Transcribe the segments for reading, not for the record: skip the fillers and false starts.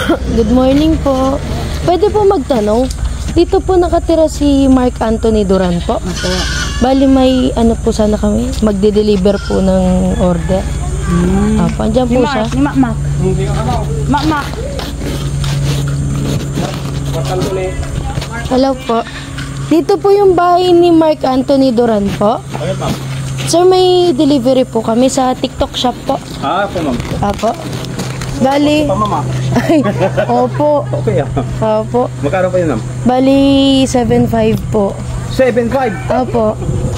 Good morning po. Pwede po magtanong, dito po nakatira si Mark Anthony Duran po? Opo. Bali may ano po sana kami, magde-deliver po ng order. Apo, andyan po siya. Ni Makmak. Makmak. Hello po. Dito po yung bahay ni Mark Anthony Duran po. Sir, may delivery po kami sa TikTok shop po. Po ma'am. Apo. Bali. Mama. Ay, opo. Okay Opo. Magkano pa yun ma'am? Bali, 7.5 po. 7.5. Opo.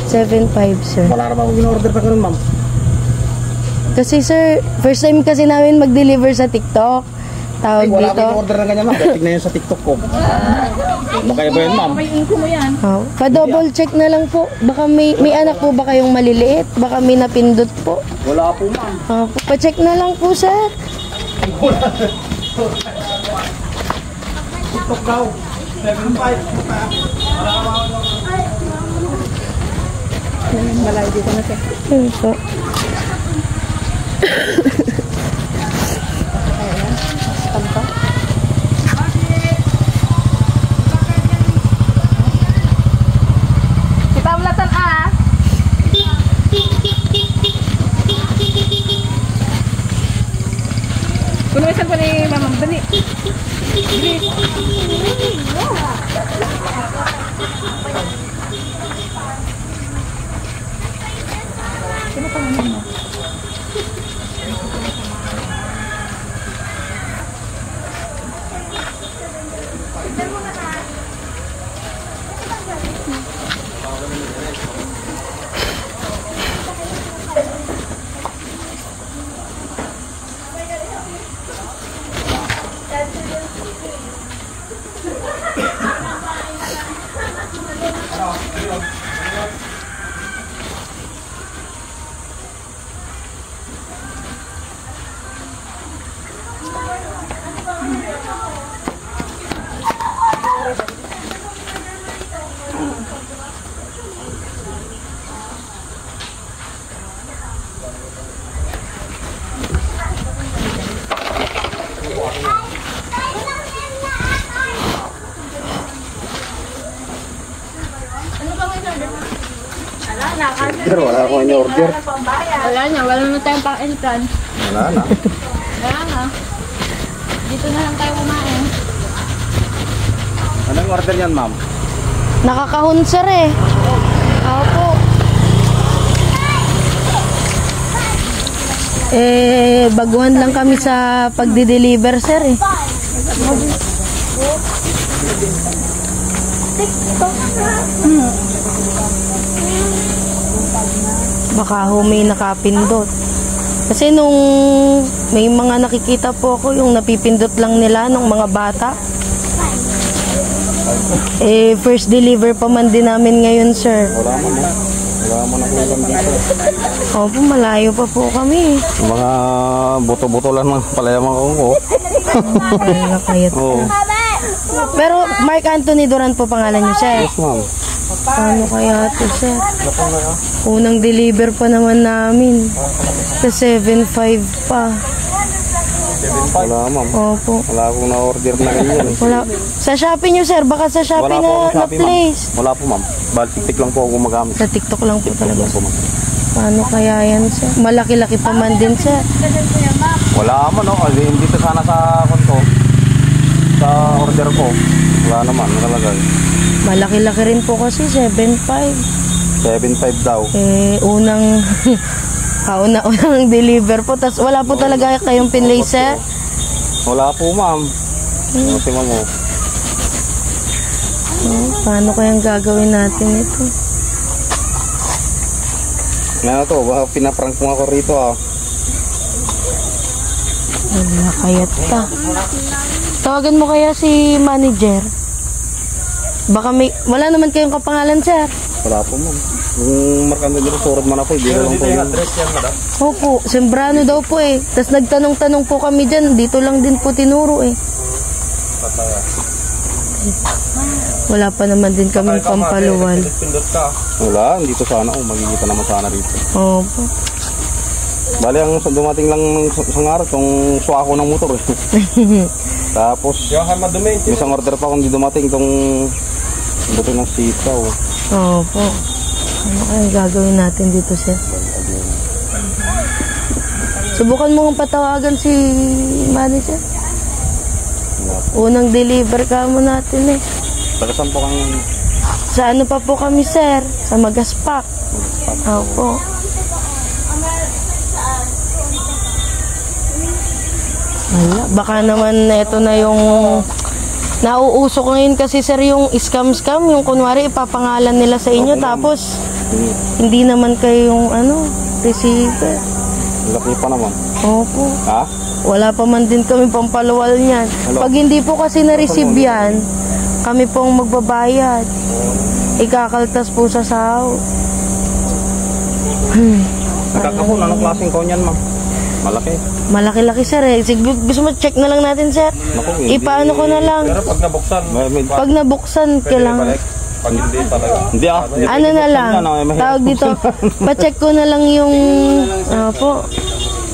7.5 sir. Wala naman akong in-order pa ganun ma'am. Kasi sir, first time kasi namin mag-deliver sa TikTok. Tawag Wala dito. akong in-order na ganyan ma'am. Tignan yun sa TikTok ko. Makaya ba yun ma'am? May inko mo yan. Oh, pa-double check na lang po. Baka may anak po ba kayong maliliit? Baka may napindot po. Wala po ma'am. Pa-check na lang po sir. TikTok daw. 7.5. Malayo dito na siya. Ayun po. Kita ulatan ah. Kuno isang pa ni Mamang Dali. Pero wala akong in-order. Wala na tayong pang-entran. Wala na. Wala na. Dito na lang tayo kumain. Anong order yan ma'am? Nakakahon sir eh. Opo. Baguhan lang kami sa pagdi-deliver sir eh. Baka may nakapindot. Kasi nung may mga nakikita po ako yung napipindot lang nila nung mga bata. First deliver pa man din namin ngayon sir. Wala mo ma'am. Wala mo na po dito. Opo, malayo pa po kami. Mga buto-buto lang ng palayamang ko. Wala kayat. Oo. Pero Mark Anthony Duran po pangalan niyo sir. Yes ma'am. Paano kaya ito sir? Unang deliver pa naman namin. Sa 7.5 pa. Wala ma'am. Opo. Wala akong na-order na ganyan. Wala. Sa Shopee nyo sir, baka sa Shopee Wala po akong na Shopee, place. ma'am. Wala po ma'am. Tik lang po ako gumagamit. Sa TikTok lang po talaga. Wala po, ma'am. Paano kaya yan sir? Malaki-laki pa man din sir. Wala man oh. Dito sana sa konto. Sa order ko. Wala naman nakalagay. Malaki-laki rin po kasi 7.5. 7.5 daw. Unang unang deliver po. Tas wala po talaga kayong pinlay sir. Wala po ma'am. Tingnan mo. Paano kayang gagawin natin ito? Ano to? Baka pinaprank mo ako rito ah. Wala kayat pa. Tawagan mo kaya si manager. Baka wala naman kayong kapangalan sir. Wala po ma'am. Yung markando dito, surad man ako. Hindi lang po yung address yan madam. Opo, Sembrano daw po eh. Tapos nagtanong-tanong po kami dyan. Dito lang din po tinuro eh. Wala pa naman din kami pampaluwal. Wala, dito sana. Magigita naman sana rito. Opo. Bali, ang dumating lang sa araw, yung suwako ng motor eh. Tapos, may isang order pa kung di dumating itong buto ng sitaw. Opo. Ano kaya gagawin natin dito, sir? Subukan mo kong patawagan si manager. Unang deliver ka mo natin eh. Tagasan po kami. Sa ano pa po kami, sir? Sa Magaspak. Opo. Wala. Baka naman ito na yung nauuso ngayon kasi, sir, yung scam. Yung kunwari ipapangalan nila sa inyo tapos hindi naman kayo yung receiver. Laki pa naman. Opo. Ha? Wala pa man din kami pampaluwal niyan. Pag hindi po kasi na-receive yan, kami pong magbabayad. Ikakaltas po sa sahod. Nagkakapon, anong klaseng ko niyan, ma'am? Malaki. Malaki-laki, sir eh. Gusto mo check na lang natin, sir? Ipaano ko na lang. Pero pag nabuksan, Pag nabuksan, kailangan. pag hindi talaga. Hindi ah. Ano na lang, tawag dito, pa-check ko na lang yung, po,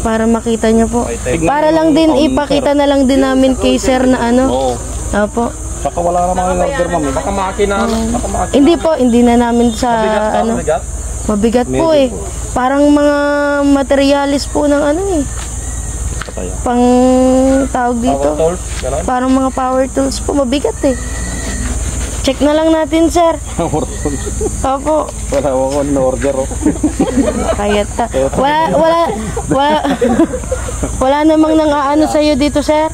para makita nyo po. Para lang din, ipakita na lang din namin kay sir na Oo. Opo. Saka wala naman yung order, ma'am. Baka makina. Hindi po, hindi na namin sa, mabigat po eh. Parang mga materialis po ng pang tawag dito. Parang mga power tools po, mabigat eh. Check na lang natin, sir. Opo. Wala ako na order. Kaya wala namang nang-aano sa iyo dito, sir.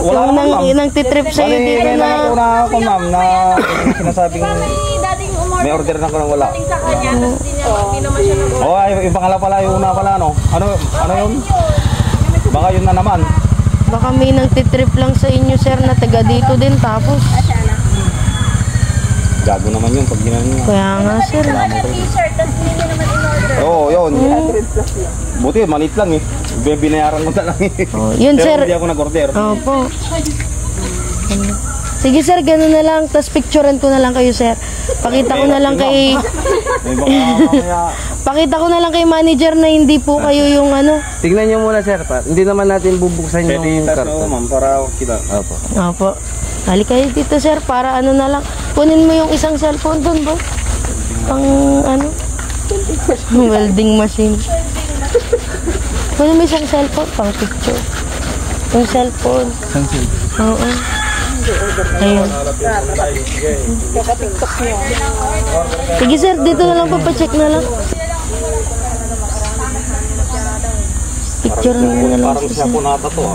Wala nang titrip sa iyo dito na. Una ako, ma'am, na sinasabing may order na ko nang wala. Oh, yung pangala pala, yung una pala, ano? Ano yun? Baka yun na naman. Baka may nang titrip lang sa inyo, sir, na taga dito din tapos. Gago naman yun pag ginano nyo. Kaya nga, sir. Oo, yun. Buti, maliit lang eh. Binayaran ko na lang eh. Yun, pero sir. Hindi ako nag-order. Opo. Sige, sir, gano'n na lang. Tapos picturean ko na lang kayo, sir. Pakita ko na lang kay... Pakita ko na lang kay manager na hindi po kayo yung Tingnan nyo muna, sir. Hindi naman natin bubuksan yung karton. Ma'am, para kita. Opo. Opo. Hali kayo dito, sir, para na lang. Kunin mo yung isang cellphone doon, boy. Pang welding machine. Kunin mo isang cellphone, pang picture. Yung cellphone. Oo. Ayun. Sige, sir, dito na lang, papacheck na lang. Picture na lang. Parang siya po nata to ah.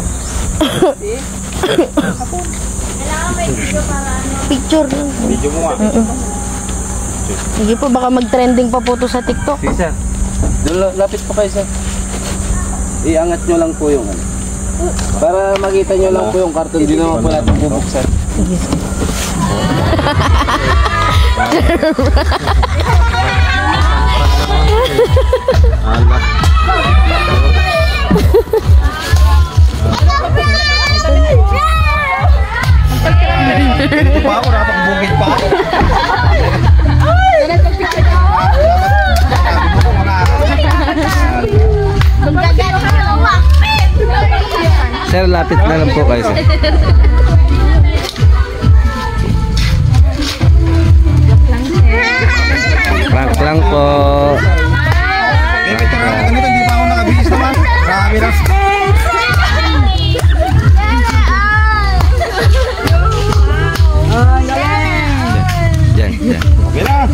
Picture lang. Video mo nga. Sige po, baka mag-trending pa po to sa TikTok. Sige, sir. Lapit po kayo, sir. Iangat nyo lang po yung para makita nyo lang po yung karton. Hindi naman po natin bubuksan. Sige, sir. Ito pa ako, dapat bukid pa. Sir, lapit na lang po kayo, sir. Prank lang po. Ganito, hindi pa ako nakabihis naman. Marami lang. Diyan. Okay na.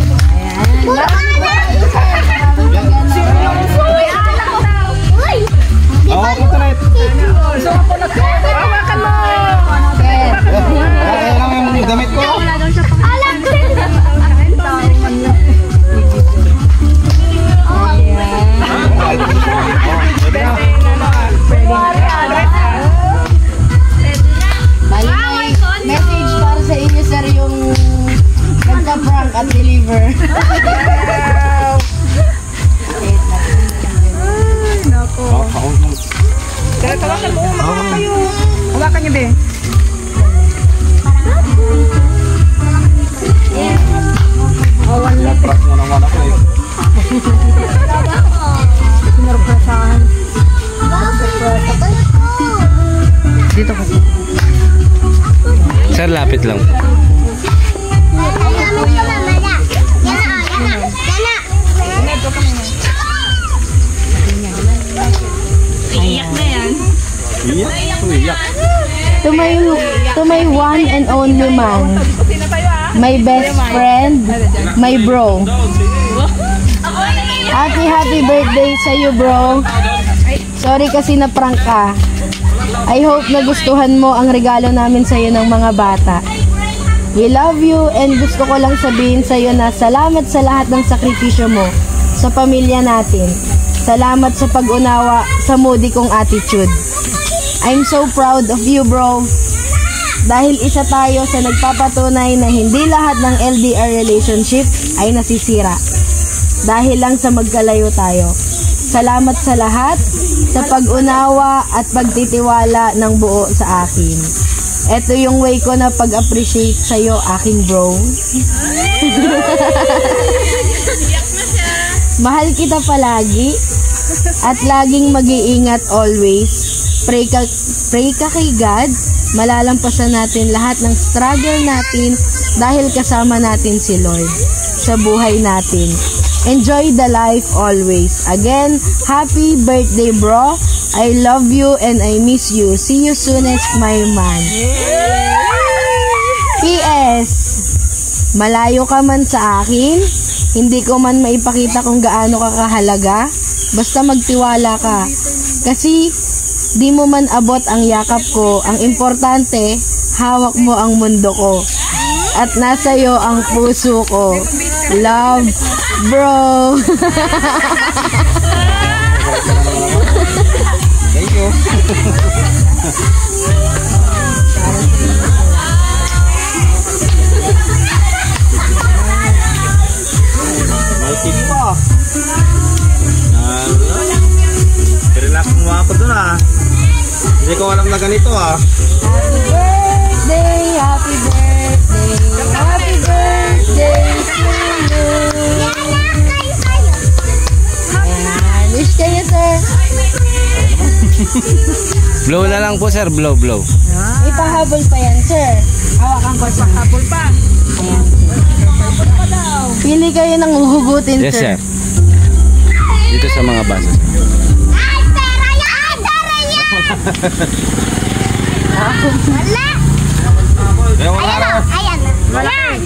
Ako ito na ito. Hawakan mo! Kaya lang yung damit ko. Message para sa inyo, sir, yung nagka-prank at deliver. Hawakan niyo, be. Prank mo naman ako eh. Dito kasi. Sir, lapit lang. Iiyak na yan. Iyak. To my one and only man, my best friend, my bro. Happy birthday sa iyo, bro. Sorry kasi na-prank ka. I hope nagustuhan mo ang regalo namin sa iyo ng mga bata. We love you and gusto ko lang sabihin sa iyo na salamat sa lahat ng sakripisyo mo sa pamilya natin. Salamat sa pag-unawa sa moody kong attitude. I'm so proud of you, bro. Dahil isa tayo sa nagpapatunay na hindi lahat ng LDR relationship ay nasisira. Dahil lang sa magkalayo tayo. Salamat sa lahat, sa pag-unawa at pagtitiwala ng buo sa akin. Ito yung way ko na pag-appreciate sa'yo, aking bro. Mahal kita palagi at laging mag-iingat always. Pray ka kay God, malalampasan natin lahat ng struggle natin dahil kasama natin si Lord sa buhay natin. Enjoy the life always. Again, happy birthday, bro. I love you and I miss you. See you soonest, my man. P.S. Malayo ka man sa akin, hindi ko man maipakita kung gaano ka kahalaga, basta magtiwala ka. Kasi di mo man abot ang yakap ko, ang importante, hawak mo ang mundo ko. At nasa iyo ang puso ko. Love, bro. Thank you. May tip pa. Relax mo ako dun ah. Hindi ko alam na ganito ah. Happy birthday, happy birthday to you. Ayan, wish kayo, sir. Blow na lang po, sir. Blow. May pahabol pa yan, sir. Hawakan ko, sir. Pahabol pa. Ayan. Pili kayo ng uhugutin, Yes, sir. sir. Dito sa mga basa. Wala. Ayan na. Wala.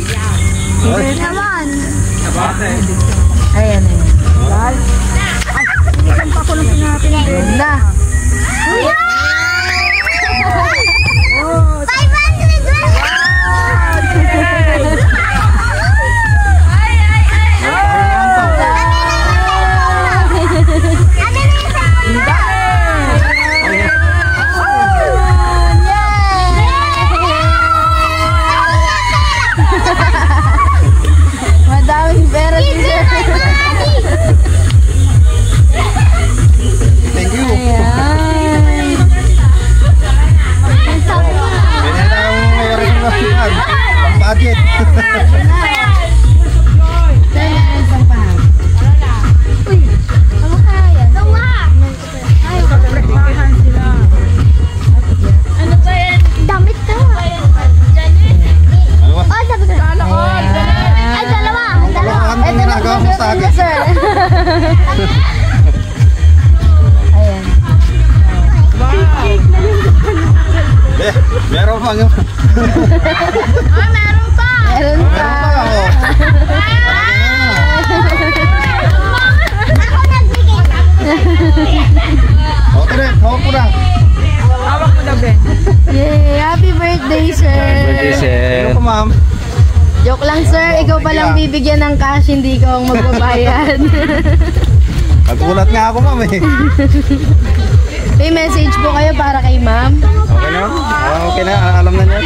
Come on. Ayan. Na. 500. Madaming pera din, sir. Thank you. Ayan. Pinita akong mayroon na siyan. Pang budget. Meron pa nga. Meron pa. Meron pa. Ako nagbigay. Okay, hawak ko na. Hawak mo na, Ben. Yay! Happy birthday, sir. Birthday, sir. Ano ko, ma'am? Joke lang, sir. Ikaw palang bibigyan ng cash, hindi ikaw ang magbabayad. Nagulat nga ako, ma'am eh. May message po kayo para kay ma'am. Okay na? Okay na, alam na niya.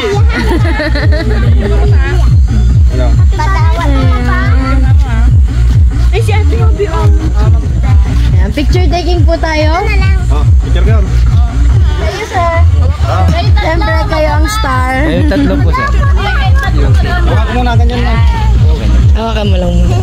Ano? Patawan mo pa. Ay, si Ate Obi, Ayan, picture taking po tayo. Oh, picture ka yun. Kayo, sir. Siyempre, kayo ang star. Tatlo po, sir. Hawak ko muna, ganyan lang. Hawakan mo lang muna.